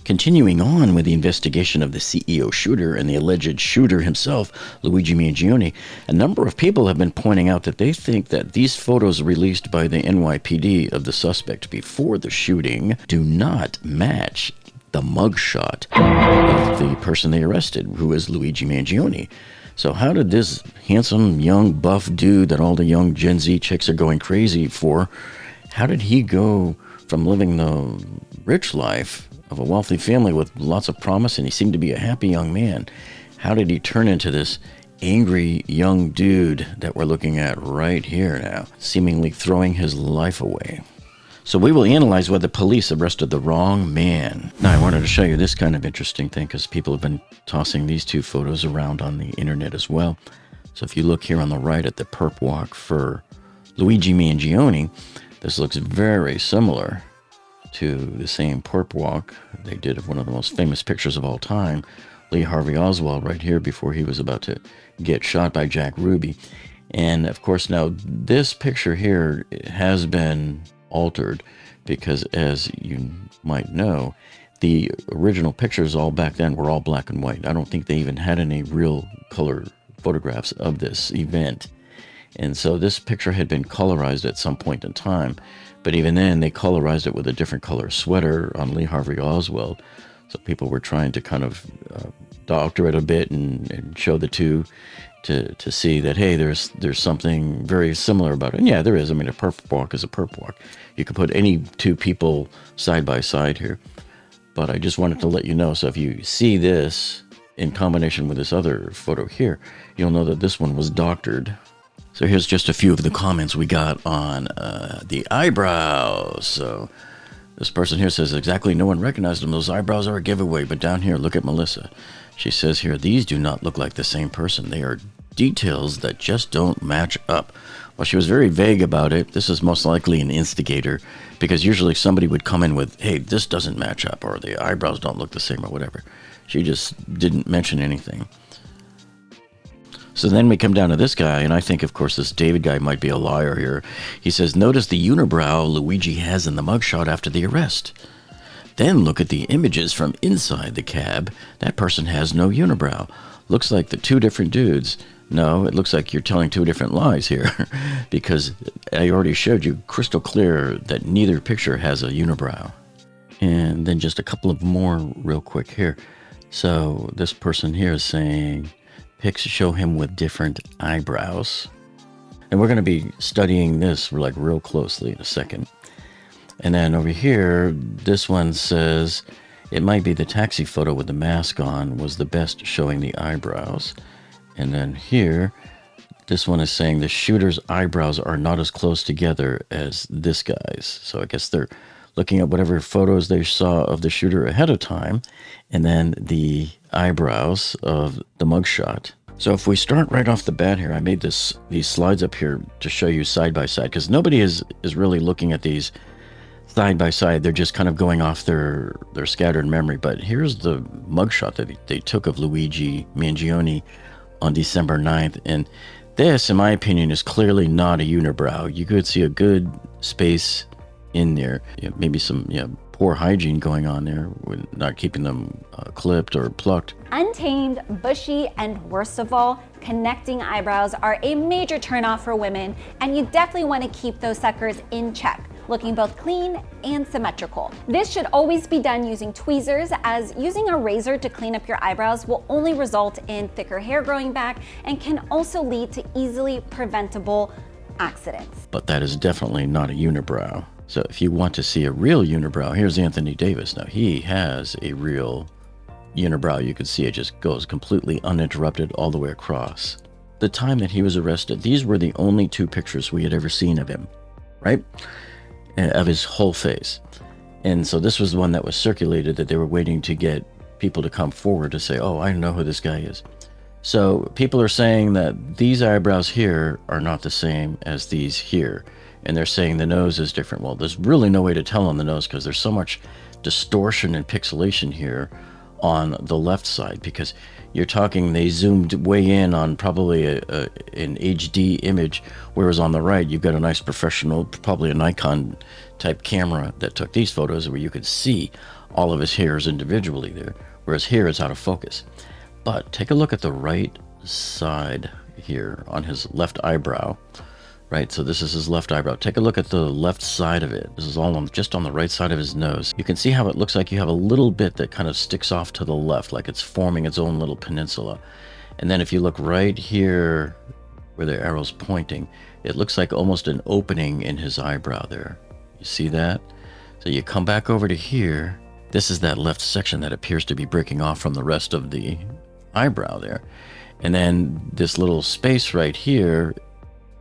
Continuing on with the investigation of the CEO shooter and the alleged shooter himself, Luigi Mangione, a number of people have been pointing out that they think that these photos released by the NYPD of the suspect before the shooting do not match the mugshot of the person they arrested, who is Luigi Mangione. So how did this handsome, young, buff dude that all the young Gen Z chicks are going crazy for, how did he go from living the rich life of a wealthy family with lots of promise, and he seemed to be a happy young man? How did he turn into this angry young dude that we're looking at right here now, seemingly throwing his life away? So we will analyze whether police arrested the wrong man. Now, I wanted to show you this kind of interesting thing because people have been tossing these two photos around on the internet as well. So if you look here on the right at the perp walk for Luigi Mangione, this looks very similar to the same perp walk they did of one of the most famous pictures of all time, Lee Harvey Oswald, right here before he was about to get shot by Jack Ruby. And of course, now this picture here has been altered because, as you might know, the original pictures all back then were all black and white. I don't think they even had any real color photographs of this event. And so this picture had been colorized at some point in time. But even then, they colorized it with a different color sweater on Lee Harvey Oswald. So people were trying to kind of doctor it a bit and show the two to see that, hey, there's something very similar about it. And yeah, there is. I mean, a perp walk is a perp walk. You could put any two people side by side here. But I just wanted to let you know. So if you see this in combination with this other photo here, you'll know that this one was doctored. So here's just a few of the comments we got on the eyebrows. So this person here says, exactly, no one recognized them. Those eyebrows are a giveaway. But down here, look at Melissa. She says here, these do not look like the same person. They are details that just don't match up. Well, she was very vague about it. This is most likely an instigator, because usually somebody would come in with, hey, this doesn't match up, or the eyebrows don't look the same, or whatever. She just didn't mention anything. So then we come down to this guy, and I think, of course, this David guy might be a liar here. He says, notice the unibrow Luigi has in the mugshot after the arrest. Then look at the images from inside the cab. That person has no unibrow. Looks like the two different dudes. No, it looks like you're telling two different lies here, because I already showed you crystal clear that neither picture has a unibrow. And then just a couple of more real quick here. So this person here is saying pics show him with different eyebrows. And we're going to be studying this like real closely in a second. And then over here, this one says it might be the taxi photo with the mask on was the best showing the eyebrows. And then here, this one is saying the shooter's eyebrows are not as close together as this guy's. So I guess they're looking at whatever photos they saw of the shooter ahead of time, and then the eyebrows of the mugshot. So if we start right off the bat here, I made these slides up here to show you side by side, because nobody is really looking at these side by side. They're just kind of going off their scattered memory. But here's the mugshot that they took of Luigi Mangione on December 9th. And this, in my opinion, is clearly not a unibrow. You could see a good space in there. Maybe some poor hygiene going on there, with not keeping them clipped or plucked. Untamed, bushy, and worst of all, connecting eyebrows are a major turnoff for women, and you definitely want to keep those suckers in check, looking both clean and symmetrical. This should always be done using tweezers, as using a razor to clean up your eyebrows will only result in thicker hair growing back and can also lead to easily preventable accidents. But that is definitely not a unibrow. So if you want to see a real unibrow, here's Anthony Davis. Now he has a real unibrow. You can see it just goes completely uninterrupted all the way across. The time that he was arrested, these were the only two pictures we had ever seen of him, right? Of his whole face. And so this was the one that was circulated, that they were waiting to get people to come forward to say, oh, I know who this guy is. So people are saying that these eyebrows here are not the same as these here. And they're saying the nose is different. Well, there's really no way to tell on the nose because there's so much distortion and pixelation here on the left side, because you're talking, they zoomed way in on probably an HD image, whereas on the right you've got a nice professional, probably a Nikon type camera that took these photos, where you could see all of his hairs individually there, whereas here it's out of focus. But take a look at the right side here on his left eyebrow, right? So this is his left eyebrow. Take a look at the left side of it. This is all just on the right side of his nose. You can see how it looks like you have a little bit that kind of sticks off to the left, like it's forming its own little peninsula. And then if you look right here where the arrow's pointing, it looks like almost an opening in his eyebrow there. You see that? So you come back over to here. This is that left section that appears to be breaking off from the rest of the eyebrow there. And then this little space right here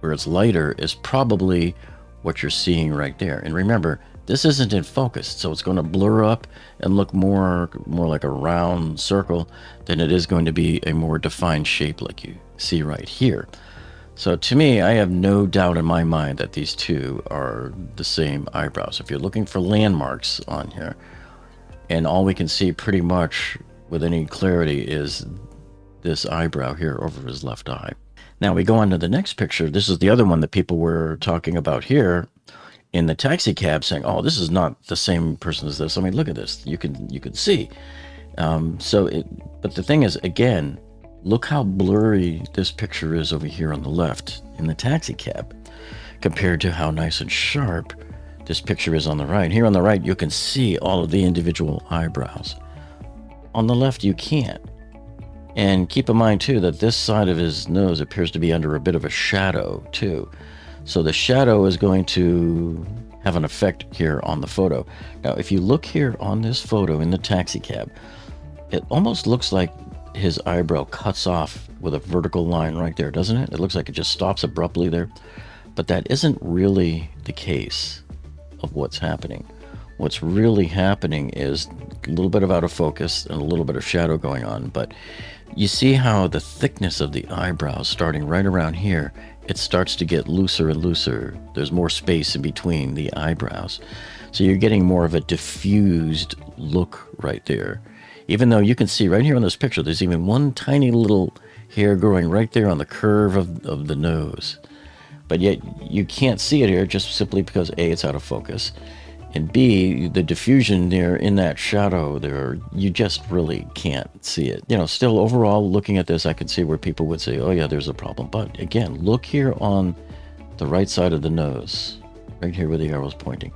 where it's lighter is probably what you're seeing right there. And remember, this isn't in focus, so it's going to blur up and look more like a round circle than it is going to be a more defined shape like you see right here. So to me, I have no doubt in my mind that these two are the same eyebrows. If you're looking for landmarks on here, and all we can see pretty much with any clarity is this eyebrow here over his left eye. Now we go on to the next picture. This is the other one that people were talking about here in the taxi cab, saying, oh, this is not the same person as this. I mean, look at this. You can see. But the thing is, again, look how blurry this picture is over here on the left in the taxi cab compared to how nice and sharp this picture is on the right. Here on the right, you can see all of the individual eyebrows. On the left, you can't. And keep in mind, too, that this side of his nose appears to be under a bit of a shadow, too. So the shadow is going to have an effect here on the photo. Now, if you look here on this photo in the taxi cab, it almost looks like his eyebrow cuts off with a vertical line right there, doesn't it? It looks like it just stops abruptly there. But that isn't really the case of what's happening. What's really happening is a little bit of out of focus and a little bit of shadow going on. But you see how the thickness of the eyebrows starting right around here, it starts to get looser and looser. There's more space in between the eyebrows. So you're getting more of a diffused look right there. Even though you can see right here on this picture, there's even one tiny little hair growing right there on the curve of the nose. But yet you can't see it here just simply because A, it's out of focus, and B, the diffusion there in that shadow there, you just really can't see it. You know, still overall looking at this, I can see where people would say, oh yeah, there's a problem. But again, look here on the right side of the nose, right here where the arrow's pointing.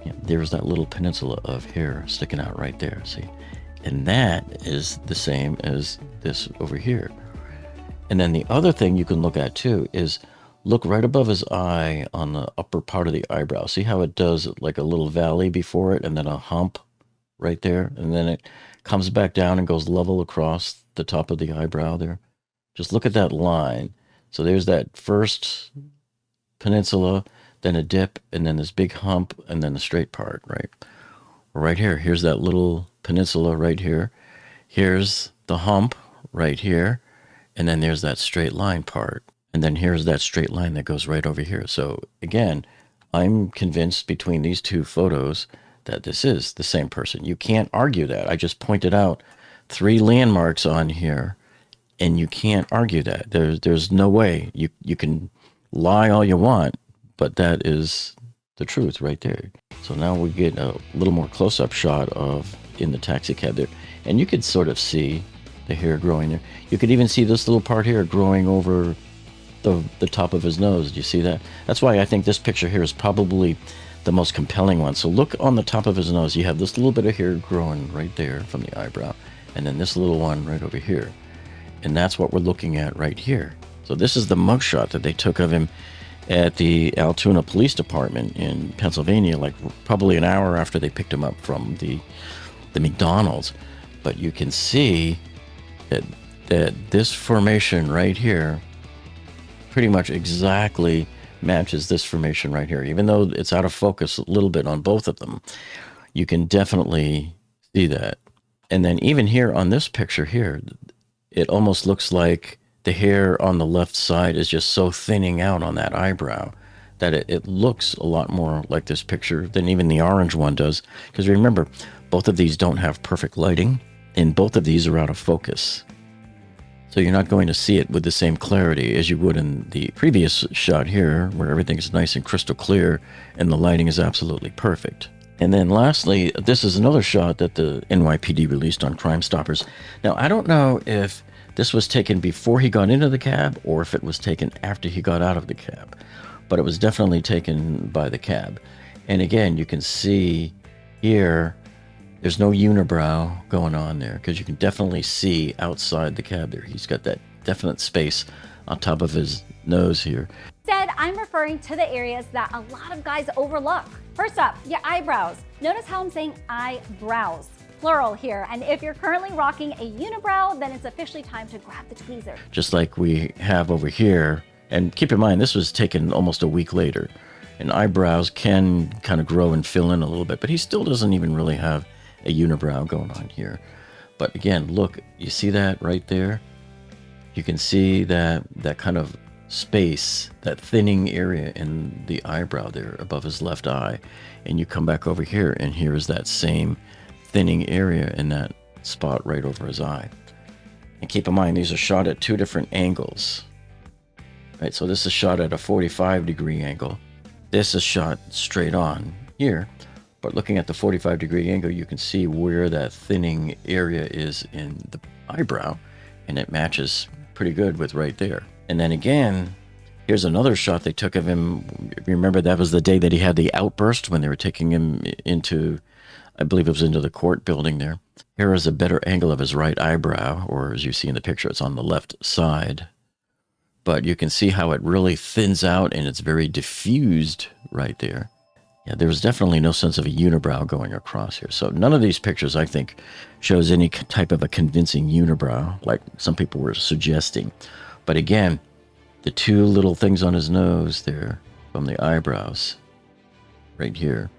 Yeah, there's that little peninsula of hair sticking out right there, see? And that is the same as this over here. And then the other thing you can look at too is look right above his eye on the upper part of the eyebrow. See how it does like a little valley before it and then a hump right there? And then it comes back down and goes level across the top of the eyebrow there. Just look at that line. So there's that first peninsula, then a dip, and then this big hump, and then the straight part, right? Right here, here's that little peninsula right here. Here's the hump right here, and then there's that straight line part. And then here's that straight line that goes right over here. So again, I'm convinced between these two photos that this is the same person. You can't argue that. I just pointed out 3 landmarks on here, and you can't argue that. There's no way. You can lie all you want, but that is the truth right there. So now we get a little more close-up shot of in the taxi cab there, and you could sort of see the hair growing there. You could even see this little part here growing over the top of his nose. Do you see that? That's why I think this picture here is probably the most compelling one. So look on the top of his nose. You have this little bit of hair growing right there from the eyebrow, and then this little one right over here. And that's what we're looking at right here. So this is the mugshot that they took of him at the Altoona Police Department in Pennsylvania, like probably an hour after they picked him up from the McDonald's. But you can see that this formation right here pretty much exactly matches this formation right here. Even though it's out of focus a little bit on both of them, you can definitely see that. And then even here on this picture here, it almost looks like the hair on the left side is just so thinning out on that eyebrow that it looks a lot more like this picture than even the orange one does. Because remember, both of these don't have perfect lighting, and both of these are out of focus. So you're not going to see it with the same clarity as you would in the previous shot here, where everything's nice and crystal clear and the lighting is absolutely perfect. And then lastly, this is another shot that the NYPD released on Crime Stoppers. Now, I don't know if this was taken before he got into the cab or if it was taken after he got out of the cab, but it was definitely taken by the cab. And again, you can see here, there's no unibrow going on there because you can definitely see outside the cab there. He's got that definite space on top of his nose here. Instead, I'm referring to the areas that a lot of guys overlook. First up, your eyebrows. Notice how I'm saying eyebrows, plural here. And if you're currently rocking a unibrow, then it's officially time to grab the tweezer. Just like we have over here. And keep in mind, this was taken almost a week later. And eyebrows can kind of grow and fill in a little bit, but he still doesn't even really have a unibrow going on here. But again, look, you see that right there? You can see that kind of space, that thinning area in the eyebrow there above his left eye. And you come back over here, and here is that same thinning area in that spot right over his eye. And keep in mind, these are shot at two different angles. Right, so this is shot at a 45-degree angle. This is shot straight on here. But looking at the 45-degree angle, you can see where that thinning area is in the eyebrow, and it matches pretty good with right there. And then again, here's another shot they took of him. Remember, that was the day that he had the outburst when they were taking him into, I believe it was into the court building there. Here is a better angle of his right eyebrow, or as you see in the picture, it's on the left side. But you can see how it really thins out and it's very diffused right there. Yeah, there was definitely no sense of a unibrow going across here. So none of these pictures, I think, shows any type of a convincing unibrow, like some people were suggesting. But again, the two little things on his nose there from the eyebrows, right here,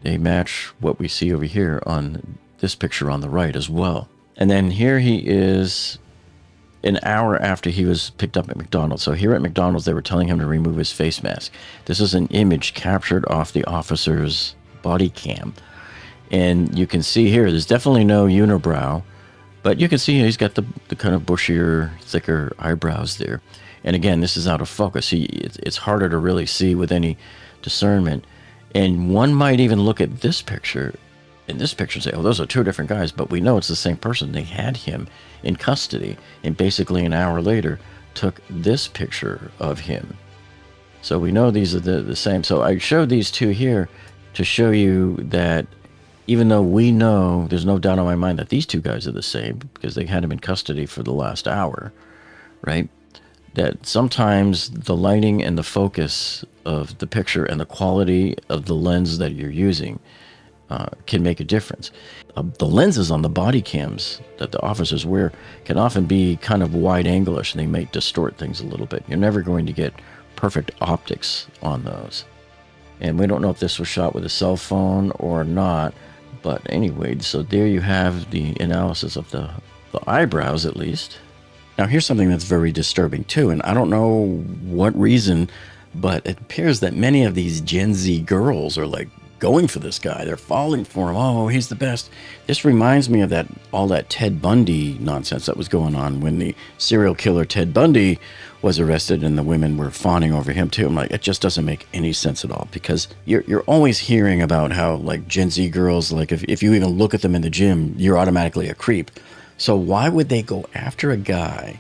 they match what we see over here on this picture on the right as well. And then here he is an hour after he was picked up at McDonald's. So here at McDonald's, they were telling him to remove his face mask. This is an image captured off the officer's body cam. And you can see here, there's definitely no unibrow, but you can see he's got the kind of bushier, thicker eyebrows there. And again, this is out of focus. It's harder to really see with any discernment. And one might even look at this picture, in this picture, and say, oh, those are two different guys, but we know it's the same person. They had him in custody, and basically an hour later took this picture of him. So we know these are the same. So I showed these two here to show you that even though we know, there's no doubt in my mind that these two guys are the same because they had him in custody for the last hour, right? That sometimes the lighting and the focus of the picture and the quality of the lens that you're using can make a difference. The lenses on the body cams that the officers wear can often be kind of wide angle-ish, and they may distort things a little bit. You're never going to get perfect optics on those. And we don't know if this was shot with a cell phone or not, but anyway, so there you have the analysis of the eyebrows, at least. Now here's something that's very disturbing too, and I don't know what reason, but it appears that many of these Gen Z girls are like going for this guy. They're falling for him. Oh, he's the best. This reminds me of all that Ted Bundy nonsense that was going on when the serial killer Ted Bundy was arrested and the women were fawning over him too. I'm like, it just doesn't make any sense at all, because you're always hearing about how like Gen Z girls, like if you even look at them in the gym, you're automatically a creep. So why would they go after a guy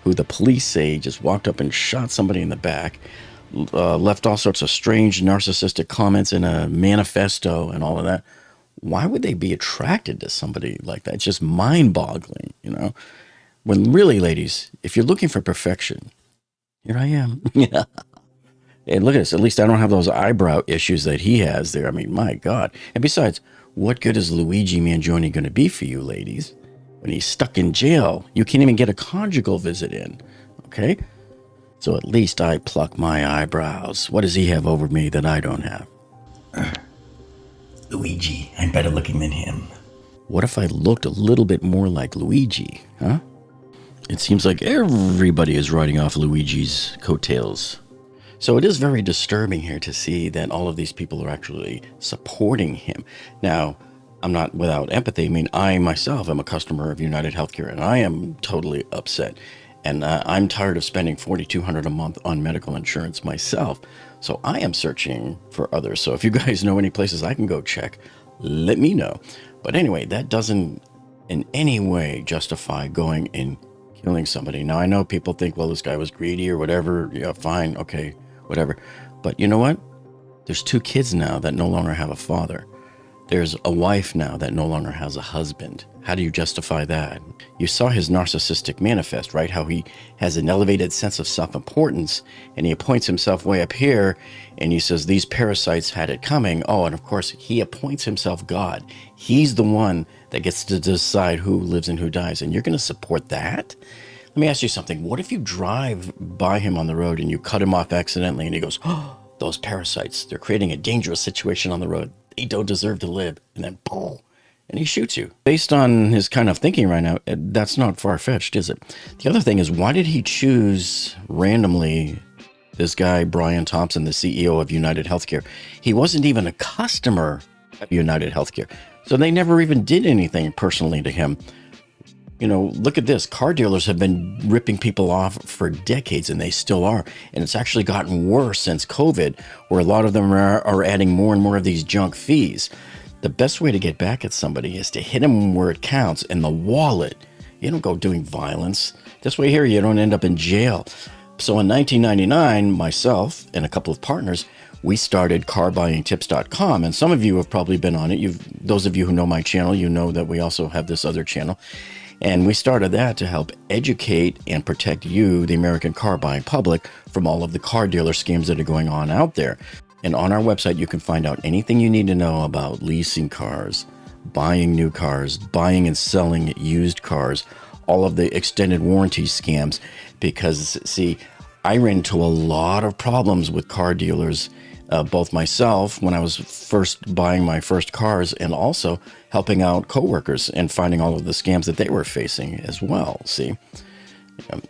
who the police say just walked up and shot somebody in the back, left all sorts of strange narcissistic comments in a manifesto and all of that? Why would they be attracted to somebody like that? It's just mind-boggling, you know? When really, ladies, if you're looking for perfection, here I am. Yeah. And look at this. At least I don't have those eyebrow issues that he has there. I mean, my God. And besides, what good is Luigi Mangione going to be for you, ladies? When he's stuck in jail, you can't even get a conjugal visit in. Okay? So at least I pluck my eyebrows. What does he have over me that I don't have? Luigi, I'm better looking than him. What if I looked a little bit more like Luigi, huh? It seems like everybody is riding off Luigi's coattails. So it is very disturbing here to see that all of these people are actually supporting him. Now, I'm not without empathy. I mean, I myself am a customer of United Healthcare, and I am totally upset. And I'm tired of spending $4,200 a month on medical insurance myself. So I am searching for others. So if you guys know any places I can go check, let me know. But anyway, that doesn't in any way justify going and killing somebody. Now, I know people think, well, this guy was greedy or whatever. Yeah, fine. Okay, whatever. But you know what? There's 2 kids now that no longer have a father. There's a wife now that no longer has a husband. How do you justify that? You saw his narcissistic manifest, right? How he has an elevated sense of self-importance, and he appoints himself way up here, and he says these parasites had it coming. Oh, and of course, he appoints himself God. He's the one that gets to decide who lives and who dies, and you're going to support that? Let me ask you something. What if you drive by him on the road and you cut him off accidentally, and he goes, oh, those parasites, they're creating a dangerous situation on the road. They don't deserve to live. And then, boom, and he shoots you. Based on his kind of thinking right now, that's not far-fetched, is it? The other thing is, why did he choose randomly this guy, Brian Thompson, the CEO of United Healthcare? He wasn't even a customer of United Healthcare. So they never even did anything personally to him. You know, look at this. Car dealers have been ripping people off for decades, and they still are. And it's actually gotten worse since COVID, where a lot of them are adding more and more of these junk fees. The best way to get back at somebody is to hit them where it counts, in the wallet. You don't go doing violence. This way here, you don't end up in jail. So in 1999, myself and a couple of partners, we started carbuyingtips.com, and some of you have probably been on it. Those of you who know my channel, you know that we also have this other channel. And we started that to help educate and protect you, the American car buying public, from all of the car dealer schemes that are going on out there. And on our website, you can find out anything you need to know about leasing cars, buying new cars, buying and selling used cars, all of the extended warranty scams. Because, see, I ran into a lot of problems with car dealers, both myself when I was first buying my first cars, and also helping out coworkers and finding all of the scams that they were facing as well. See,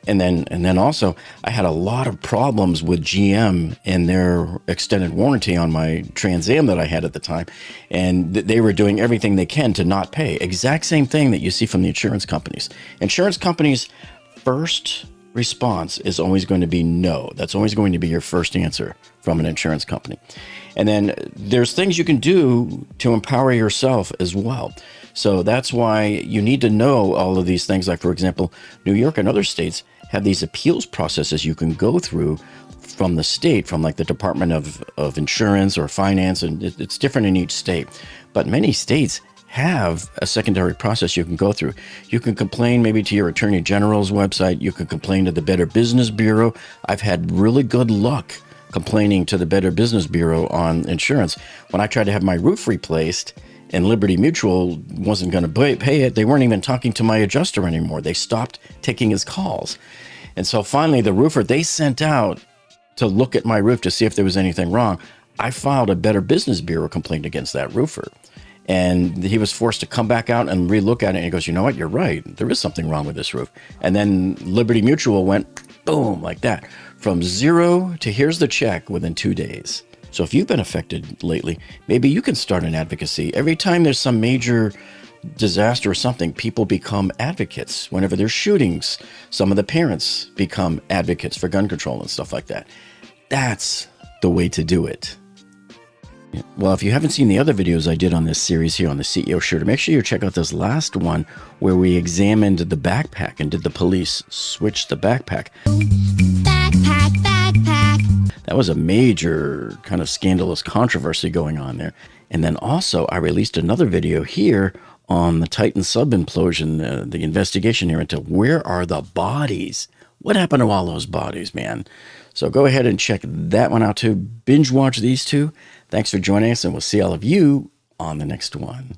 and then also I had a lot of problems with GM and their extended warranty on my Trans Am that I had at the time, and they were doing everything they can to not pay. Exact same thing that you see from the insurance companies. Insurance companies' first response is always going to be no. That's always going to be your first answer from an insurance company. And then there's things you can do to empower yourself as well. So that's why you need to know all of these things. Like, for example, New York and other states have these appeals processes you can go through from the state, from like the Department of Insurance or Finance, and it's different in each state. But many states have a secondary process you can go through. You can complain maybe to your Attorney General's website. You can complain to the Better Business Bureau. I've had really good luck complaining to the Better Business Bureau on insurance. When I tried to have my roof replaced and Liberty Mutual wasn't going to pay it, they weren't even talking to my adjuster anymore. They stopped taking his calls. And so finally, the roofer they sent out to look at my roof to see if there was anything wrong, I filed a Better Business Bureau complaint against that roofer. And he was forced to come back out and relook at it. And he goes, you know what? You're right. There is something wrong with this roof. And then Liberty Mutual went boom, like that. From zero to here's the check within 2 days. So if you've been affected lately, maybe you can start an advocacy. Every time there's some major disaster or something, people become advocates. Whenever there's shootings, some of the parents become advocates for gun control and stuff like that. That's the way to do it. Well, if you haven't seen the other videos I did on this series here on the CEO Shooter, make sure you check out this last one where we examined the backpack and did the police switch the backpack. Backpack. That was a major kind of scandalous controversy going on there. And then also I released another video here on the Titan sub implosion, the investigation here into where are the bodies? What happened to all those bodies, man? So go ahead and check that one out too. Binge watch these two. Thanks for joining us, and we'll see all of you on the next one.